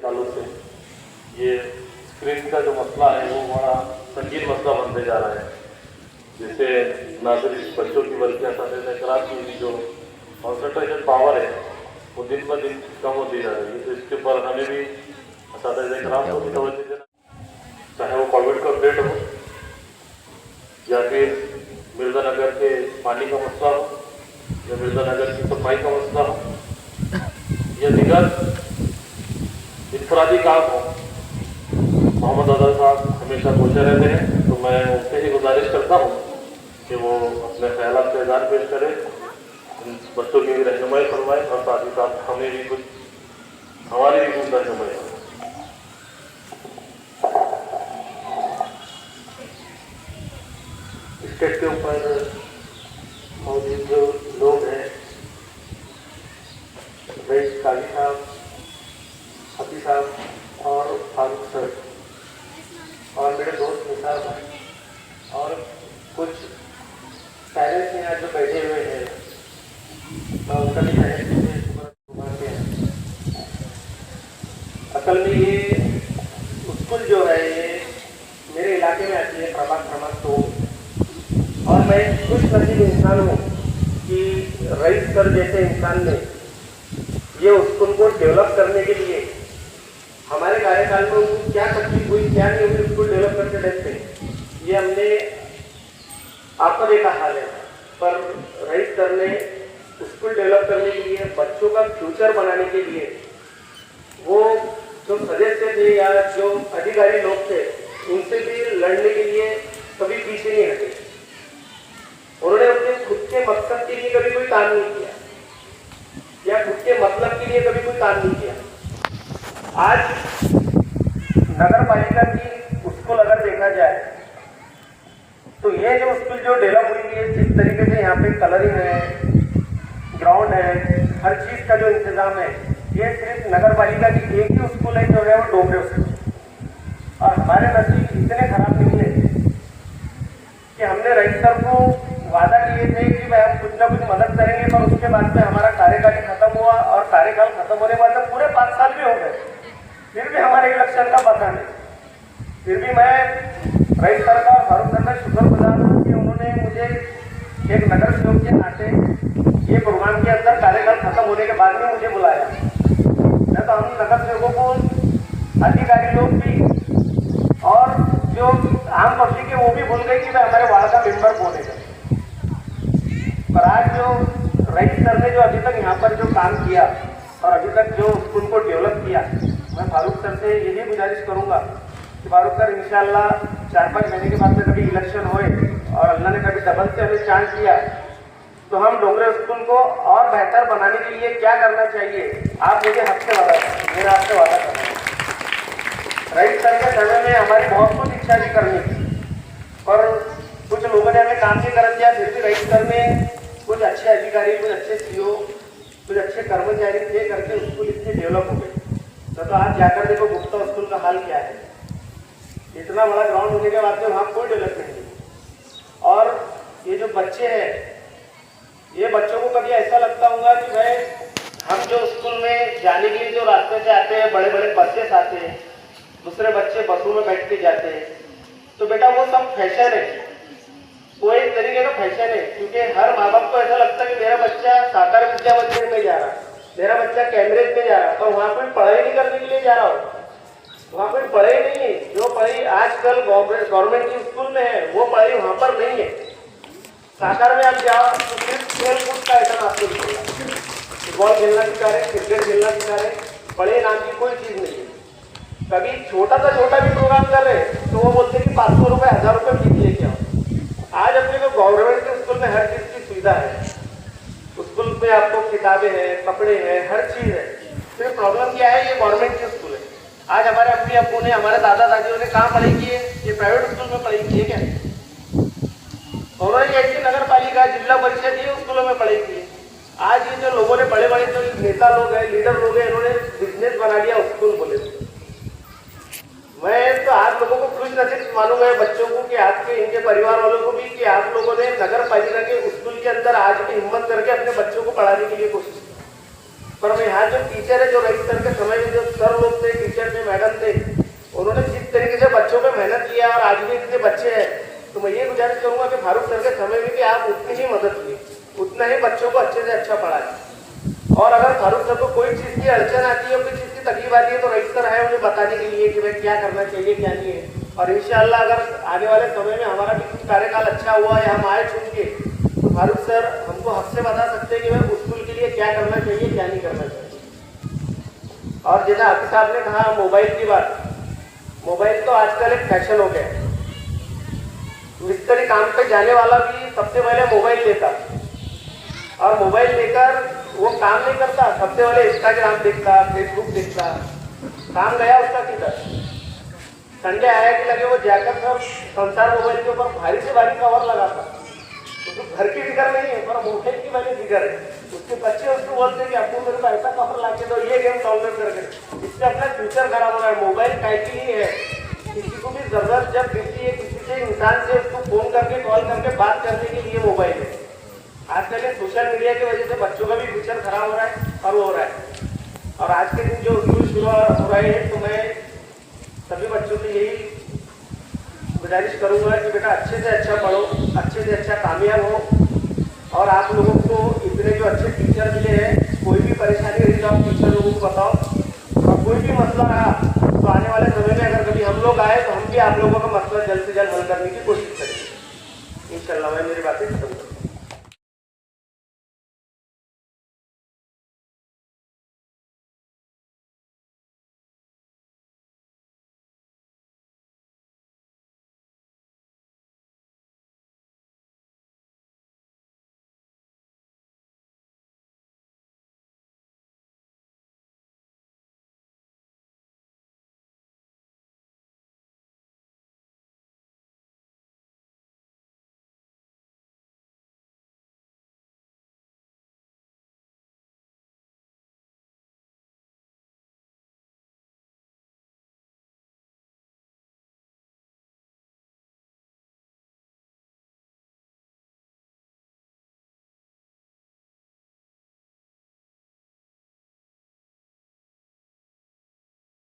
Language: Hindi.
सालों से ये स्क्रीन का जो मसला है वो बड़ा संगीन मसला बनते जा रहा है। जिससे ना सिर्फ बच्चों की बल्कि असातिज़ा कराम की जो कॉन्सेंट्रेशन पावर है वो दिन ब दिन कम होती जा रही है। तो इसके ऊपर हमें भी असातिज़ा कराम को भी तवज्जो देना, चाहे वो कोविड का अपडेट हो या फिर मिर्ज़ानगर के पानी का मसला हो या मिर्ज़ानगर की सफाई का मसला हो या दीगर इंफरादी काम हो। मोहम्मद अज़हर साहब हमेशा पूछते रहते हैं, तो मैं उनसे ही गुजारिश करता हूँ कि वो अपने ख्यालात का इज़हार पेश करें, बच्चों की भी रहनुमाई फरमाए और साथ ही साथ हमें भी कुछ हमारी भी कुछ रहनुमाई हो। स्टेज के ऊपर मौजूद जो लोग हैं, रईस काजी साहब, हफी साहब और फारूक सर और मेरे दोस्त निसार भाई और कुछ पेरेंट्स यहाँ जो बैठे हुए हैं, मैं उनका भी कहते हैं। असल में ये स्कूल जो है ये मेरे इलाके में आती है, प्रभाग क्रमांक 2, और मैं खुश नसीब इंसान हूँ कि रईस सर जैसे इंसान ने ये स्कूल को डेवलप करने के लिए हमारे कार्यकाल में उनको क्या तकलीफ हुई, क्या नहीं हुई स्कूल डेवलप करते टाइम पे, ये हमने आपको देखा हाल है। पर रईस सर ने स्कूल डेवलप करने के लिए, बच्चों का फ्यूचर बनाने के लिए, वो जो सदस्य थे या जो अधिकारी लोग थे उनसे भी लड़ने के लिए कभी पीछे नहीं हटे। उन्होंने अपने खुद के मकसद के लिए कभी कोई काम नहीं किया या खुद के मतलब के लिए कभी कोई काम नहीं किया। आज नगर पालिका की स्कूल अगर देखा जाए तो ये जो स्कूल जो डेवलप हुई है, जिस तरीके से यहाँ पे कलरिंग है, ग्राउंड है, हर चीज का जो इंतजाम है, ये सिर्फ नगर पालिका की एक ही स्कूल है जो है वो डोंगरे स्कूल। और हमारे नसीब इतने खराब नहीं है कि हमने रईस सर को वादा किए थे कि भाई हम कुछ ना कुछ मदद करेंगे, पर उसके बाद में हमारा कार्यकाल खत्म हुआ और कार्यकाल खत्म होने के बाद पूरे 5 साल भी हो गए, फिर भी हमारे इलेक्शन का पता नहीं। फिर भी मैं रईस सर का, फारूक सर का शुक्रगुजार हूँ कि उन्होंने मुझे एक नगर सेवक के नाते ये प्रोग्राम के अंदर कार्यकाल खत्म होने के बाद में मुझे बुलाया। नहीं तो हम नगर सेवकों को अधिकारी लोग भी और जो आम पब्लिक है वो भी भूल गए कि भाई हमारे वार्ड का मेंबर कौन है। पर आज जो रईस सर ने जो अभी तक यहाँ पर जो काम किया और अभी तक जो स्कूल को डेवलप किया, मैं फारूक सर से यही गुजारिश करूँगा कि फारूक सर इंशाल्लाह 4-5 महीने के बाद में कभी इलेक्शन होए और अल्लाह ने कभी डबल से हमें चांस दिया तो हम डोंगरे स्कूल को और बेहतर बनाने के लिए क्या करना चाहिए, आप मुझे हफ्ते वादा करें, मेरा आपसे वादा करना है। रईस सर के समय में हमारी बहुत कुछ इच्छा भी करनी थी, पर कुछ लोगों ने हमें काम नहीं कर दिया। फिर भी रईस सर ने कुछ अच्छे अधिकारी, कुछ अच्छे सीओ, कुछ अच्छे कर्मचारी थे करके स्कूल इतने डेवलप हो गए। तो आज जाकर देखो गुप्ता स्कूल का हाल क्या है। इतना बड़ा ग्राउंड होने के बाद में वहाँ कोई डेवलपमेंट नहीं। और ये जो बच्चे हैं, ये बच्चों को कभी ऐसा लगता होगा कि भाई हम जो स्कूल में जाने के लिए जो रास्ते से आते हैं, बड़े बड़े बसेस आते हैं, दूसरे बच्चे बसों में बैठ के जाते हैं, तो बेटा वो सब फैशन है, वो एक तरीके का फैशन है। क्योंकि हर माँ बाप को ऐसा लगता है कि मेरा बच्चा साकार विद्या मंदिर में जा रहा, मेरा बच्चा कैम्ब्रिज में जा रहा, पर वहाँ कोई पढ़ाई नहीं करने के लिए जा रहा हो, वहाँ कोई पढ़ाई नहीं है। जो पढ़ाई आजकल गवर्नमेंट की स्कूल में है वो पढ़ाई वहाँ पर नहीं है। साकार में आप जाओ तो सिर्फ खेल कूद का आइटम आपको मिलेगा, फुटबॉल खेलना सिखा रहे, क्रिकेट खेलना सिखा रहे, पढ़े नाम की कोई चीज़ नहीं है। कभी छोटा सा छोटा भी प्रोग्राम कर रहे तो वो बोलते कि 500 रुपये 1000 रुपये फीस लेके आओ। आज अपने को गवर्नमेंट के स्कूल में हर चीज़ की सुविधा है, स्कूल में आपको किताबें हैं, कपड़े हैं, हर चीज़ है। सिर्फ प्रॉब्लम क्या है, ये गवर्नमेंट की स्कूल है। आज हमारे अम्मी अब्बू ने, हमारे दादा दादियों ने कहाँ पढ़ाई की है, ये प्राइवेट स्कूल में पढ़ाई की है क्या? उन्होंने ऐसी नगर पालिका, जिला परिषद ये स्कूलों में पढ़ाई की है। आज ये जो लोगों ने, बड़े बड़े जो नेता लोग हैं, लीडर लोग हैं, इन्होंने बिजनेस बना लिया स्कूल बोले। मैं तो आप लोगों को खुश नसीब मानूंगा बच्चों को कि आपके, इनके परिवार वालों को भी, कि आप लोगों ने नगर पालिका के स्कूल के अंदर आज भी हिम्मत करके अपने बच्चों को पढ़ाने के लिए कोशिश की। पर मैं यहाँ जो टीचर है, जो रईस सर के समय में जो सर लोग थे, टीचर टीचर थे, मैडम थे, उन्होंने जिस तरीके से बच्चों पे मेहनत किया और आज भी इतने बच्चे हैं, तो मैं ये गुजारिश करूंगा कि फारूक सर के समय में भी आप उतनी ही मदद की, उतना ही बच्चों को अच्छे से अच्छा पढ़ाए। और अगर फारूक सर को कोई चीज़ की अड़चन आती है, कोई चीज़ की तकलीफ आती है, तो रईस सर है उन्हें बताने के लिए कि भाई क्या करना चाहिए क्या नहीं है। और इंशाअल्लाह अगर आने वाले समय में हमारा भी कुछ कार्यकाल अच्छा हुआ या हम आए चुन के, तो फारूक सर हमको हक से बता सकते हैं कि भाई स्कूल के लिए क्या करना चाहिए क्या नहीं करना चाहिए। और जैसा हाफिज साहब ने कहा मोबाइल की बात, मोबाइल तो आजकल एक फैशन हो गया है। मिस्त्री काम पे जाने वाला भी सबसे पहले मोबाइल लेता, और मोबाइल लेकर वो काम नहीं करता, सबसे पहले इंस्टाग्राम देखता, फेसबुक देखता, काम गया उसका किधर। संडे आया कि लगे वो जाकर सब संसार मोबाइल के ऊपर भारी से भारी कवर लगाता। तो घर की फिक्र नहीं है पर मोबाइल की वाली फिक्र है। उसके बच्चे उसको बोलते हैं कि आपको मेरे को ऐसा कवर ला के दो, ये गेम डाउनलोड करके। इससे अपना फ्यूचर खराब हो रहा है। मोबाइल काय के लिए है, किसी को भी जरूरत जब दिखती है किसी से इंसान से, उसको फोन करके कॉल करके बात करने के लिए मोबाइल है। आजकल सोशल मीडिया की वजह से बच्चों का भी फ्यूचर खराब हो रहा है और वो हो रहा है। और आज के दिन जो स्कूल शुरू हो रहे हैं, तो मैं सभी बच्चों से यही गुजारिश करूंगा कि बेटा अच्छे से अच्छा पढ़ो, अच्छे से अच्छा कामयाब हो। और आप लोगों को इतने जो अच्छे टीचर मिले हैं, कोई भी परेशानी रही तो आप टीचर लोगों को बताओ, और कोई भी मसला रहा तो आने वाले समय में अगर कभी हम लोग आए तो हम भी आप लोगों का मसला जल्द से जल्द हल करने की कोशिश करेंगे इंशाल्लाह। मैं मेरी बातें खत्म